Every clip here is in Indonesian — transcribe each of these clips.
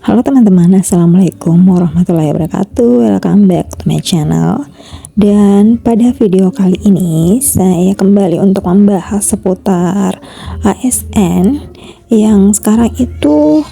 Halo teman-teman, Assalamualaikum warahmatullahi wabarakatuh. Welcome back to my channel. Dan pada video kali ini saya kembali untuk membahas seputar ASN yang sekarang itu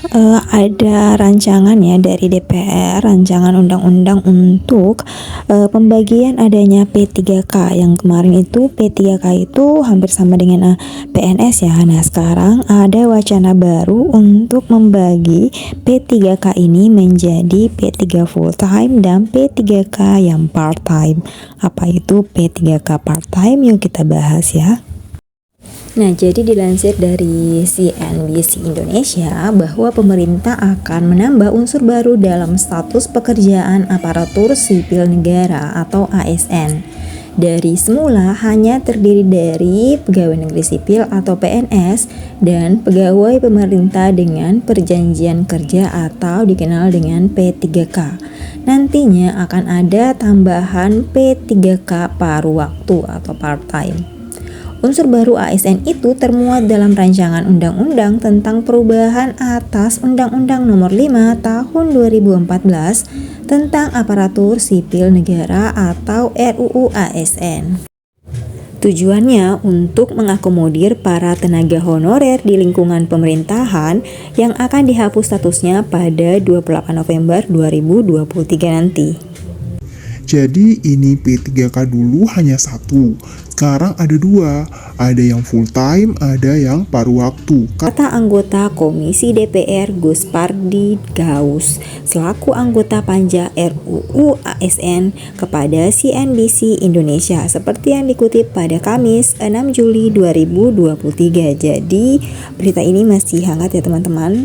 ada rancangan ya dari DPR, rancangan undang-undang untuk pembagian adanya P3K. Yang kemarin itu P3K itu hampir sama dengan PNS ya. Nah, sekarang ada wacana baru untuk membagi P3K ini menjadi P3 full time dan P3K yang part time. Apa itu P3K part time? Yuk kita bahas ya. Nah, jadi dilansir dari CNBC Indonesia bahwa pemerintah akan menambah unsur baru dalam status pekerjaan aparatur sipil negara atau ASN. Dari semula hanya terdiri dari pegawai negeri sipil atau PNS dan pegawai pemerintah dengan perjanjian kerja atau dikenal dengan P3K. Nantinya akan ada tambahan P3K paruh waktu atau part time. Unsur baru ASN itu termuat dalam rancangan undang-undang tentang perubahan atas Undang-Undang Nomor 5 Tahun 2014 tentang aparatur sipil negara atau RUU ASN. Tujuannya untuk mengakomodir para tenaga honorer di lingkungan pemerintahan yang akan dihapus statusnya pada 28 November 2023 nanti. Jadi ini P3K dulu hanya satu, sekarang ada dua, ada yang full time, ada yang paruh waktu. Kata anggota Komisi DPR Gus Pardi Gaus selaku anggota Panja RUU ASN kepada CNBC Indonesia seperti yang dikutip pada Kamis 6 Juli 2023. Jadi berita ini masih hangat ya teman-teman,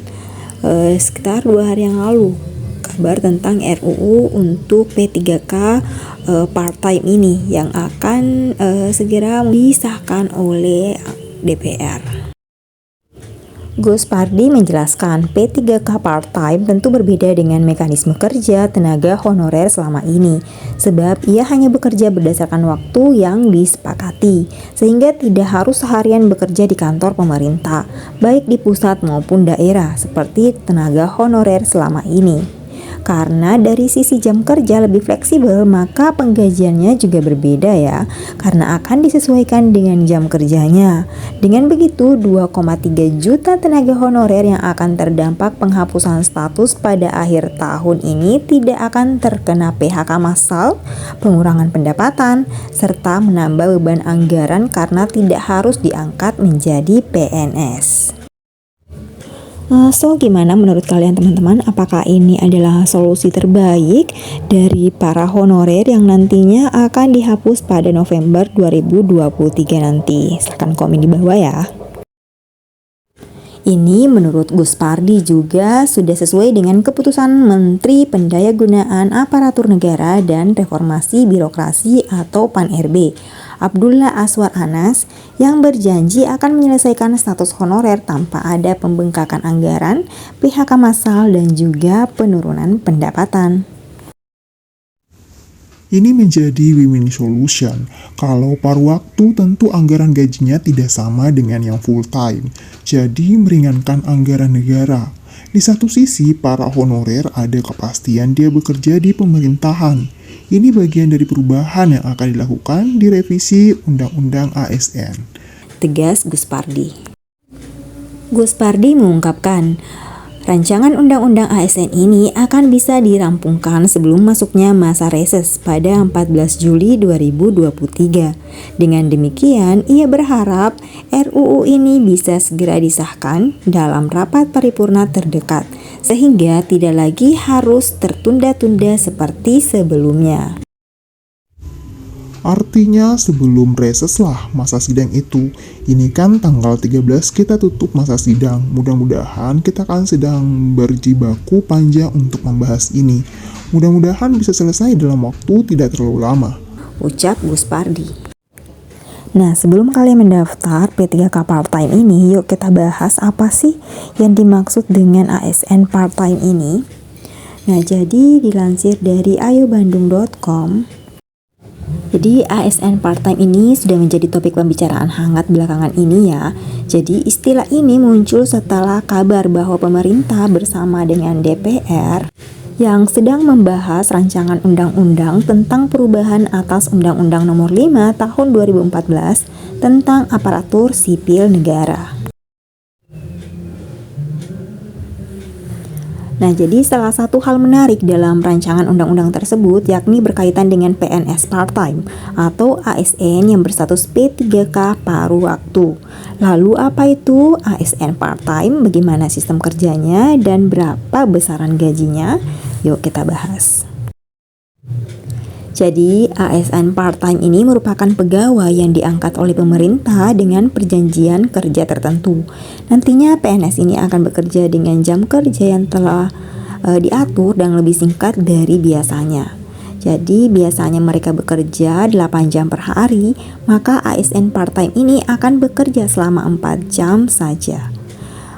sekitar 2 hari yang lalu. Kabar tentang RUU untuk P3K part time ini yang akan segera disahkan oleh DPR. Gus Pardi menjelaskan P3K part time tentu berbeda dengan mekanisme kerja tenaga honorer selama ini, sebab ia hanya bekerja berdasarkan waktu yang disepakati, sehingga tidak harus seharian bekerja di kantor pemerintah, baik di pusat maupun daerah, seperti tenaga honorer selama ini. Karena dari sisi jam kerja lebih fleksibel, maka penggajiannya juga berbeda ya, karena akan disesuaikan dengan jam kerjanya. Dengan begitu, 2,3 juta tenaga honorer yang akan terdampak penghapusan status pada akhir tahun ini tidak akan terkena PHK massal, pengurangan pendapatan, serta menambah beban anggaran karena tidak harus diangkat menjadi PNS. So, gimana menurut kalian teman-teman? Apakah ini adalah solusi terbaik dari para honorer yang nantinya akan dihapus pada November 2023 nanti? Silahkan komen di bawah ya. Ini menurut Gus Pardi juga sudah sesuai dengan keputusan Menteri Pendayagunaan Aparatur Negara dan Reformasi Birokrasi atau PAN-RB, Abdullah Azwar Anas, yang berjanji akan menyelesaikan status honorer tanpa ada pembengkakan anggaran, PHK massal, dan juga penurunan pendapatan. Ini menjadi win-win solution. Kalau paruh waktu tentu anggaran gajinya tidak sama dengan yang full time, jadi meringankan anggaran negara. Di satu sisi, para honorer ada kepastian dia bekerja di pemerintahan. Ini bagian dari perubahan yang akan dilakukan di revisi Undang-Undang ASN. Tegas Gus Pardi. Gus Pardi mengungkapkan, rancangan Undang-Undang ASN ini akan bisa dirampungkan sebelum masuknya masa reses pada 14 Juli 2023. Dengan demikian, ia berharap RUU ini bisa segera disahkan dalam rapat paripurna terdekat, sehingga tidak lagi harus tertunda-tunda seperti sebelumnya. Artinya sebelum reses lah masa sidang itu. Ini kan tanggal 13 kita tutup masa sidang. Mudah-mudahan kita kan sedang berjibaku panjang untuk membahas ini. Mudah-mudahan bisa selesai dalam waktu tidak terlalu lama, ucap Gus Pardi. Nah, sebelum kalian mendaftar P3K part-time ini, yuk kita bahas apa sih yang dimaksud dengan ASN part-time ini. Nah, jadi dilansir dari ayobandung.com, Jadi ASN part-time ini sudah menjadi topik pembicaraan hangat belakangan ini ya. Jadi istilah ini muncul setelah kabar bahwa pemerintah bersama dengan DPR yang sedang membahas rancangan undang-undang tentang perubahan atas Undang-Undang Nomor 5 Tahun 2014 tentang aparatur sipil negara. Nah, jadi salah satu hal menarik dalam rancangan undang-undang tersebut yakni berkaitan dengan PNS part-time atau ASN yang berstatus P3K paruh waktu. Lalu apa itu ASN part-time, bagaimana sistem kerjanya, dan berapa besaran gajinya? Yuk kita bahas. Jadi, ASN part-time ini merupakan pegawai yang diangkat oleh pemerintah dengan perjanjian kerja tertentu. Nantinya PNS ini akan bekerja dengan jam kerja yang telah diatur dan lebih singkat dari biasanya. Jadi, biasanya mereka bekerja 8 jam per hari, maka ASN part-time ini akan bekerja selama 4 jam saja.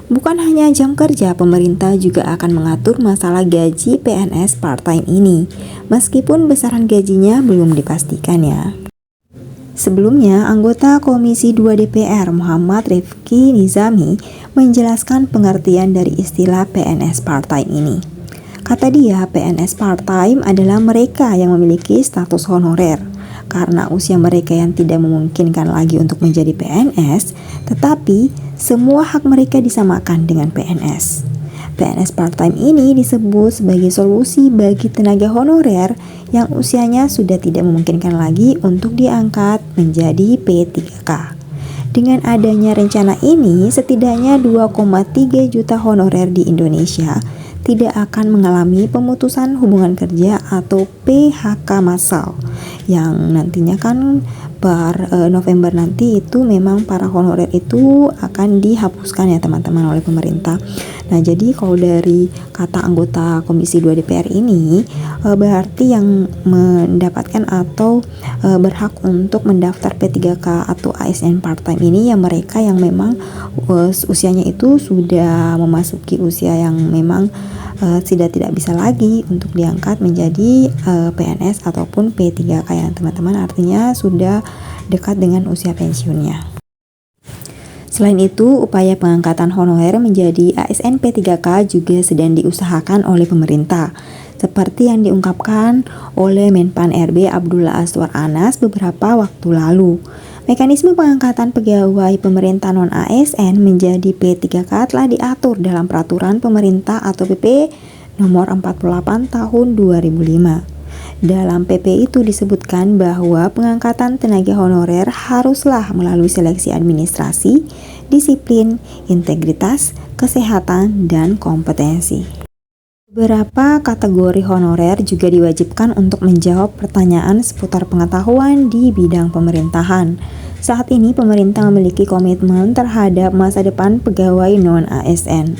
Bukan hanya jam kerja, pemerintah juga akan mengatur masalah gaji PNS part-time ini, meskipun besaran gajinya belum dipastikan ya. Sebelumnya, anggota Komisi 2 DPR Muhammad Rifki Nizami menjelaskan pengertian dari istilah PNS part-time ini. Kata dia, PNS part-time adalah mereka yang memiliki status honorer. Karena usia mereka yang tidak memungkinkan lagi untuk menjadi PNS, tetapi semua hak mereka disamakan dengan PNS. PNS part-time ini disebut sebagai solusi bagi tenaga honorer yang usianya sudah tidak memungkinkan lagi untuk diangkat menjadi P3K. Dengan adanya rencana ini, setidaknya 2,3 juta honorer di Indonesia tidak akan mengalami pemutusan hubungan kerja atau PHK massal, yang nantinya kan per November nanti itu memang para honorer itu akan dihapuskan ya teman-teman oleh pemerintah. Nah, jadi kalau dari kata anggota Komisi 2 DPR ini berarti yang mendapatkan atau berhak untuk mendaftar P3K atau ASN part-time ini ya mereka yang memang usianya itu sudah memasuki usia yang memang sudah tidak bisa lagi untuk diangkat menjadi PNS ataupun P3K ya teman-teman, artinya sudah dekat dengan usia pensiunnya. Selain itu, upaya pengangkatan honorer menjadi ASN P3K juga sedang diusahakan oleh pemerintah, seperti yang diungkapkan oleh Menpan RB Abdullah Azwar Anas beberapa waktu lalu. Mekanisme pengangkatan pegawai pemerintah non-ASN menjadi P3K telah diatur dalam Peraturan Pemerintah atau PP Nomor 48 Tahun 2005. Dalam PP itu disebutkan bahwa pengangkatan tenaga honorer haruslah melalui seleksi administrasi, disiplin, integritas, kesehatan, dan kompetensi. Beberapa kategori honorer juga diwajibkan untuk menjawab pertanyaan seputar pengetahuan di bidang pemerintahan. Saat ini pemerintah memiliki komitmen terhadap masa depan pegawai non-ASN.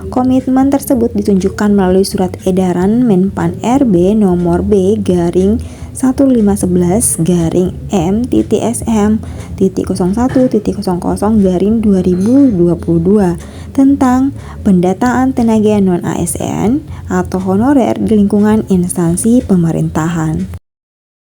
Komitmen tersebut ditunjukkan melalui surat edaran Menpan RB nomor B/15/M/SM.01.00/2022 tentang pendataan tenaga non-ASN atau honorer di lingkungan instansi pemerintahan.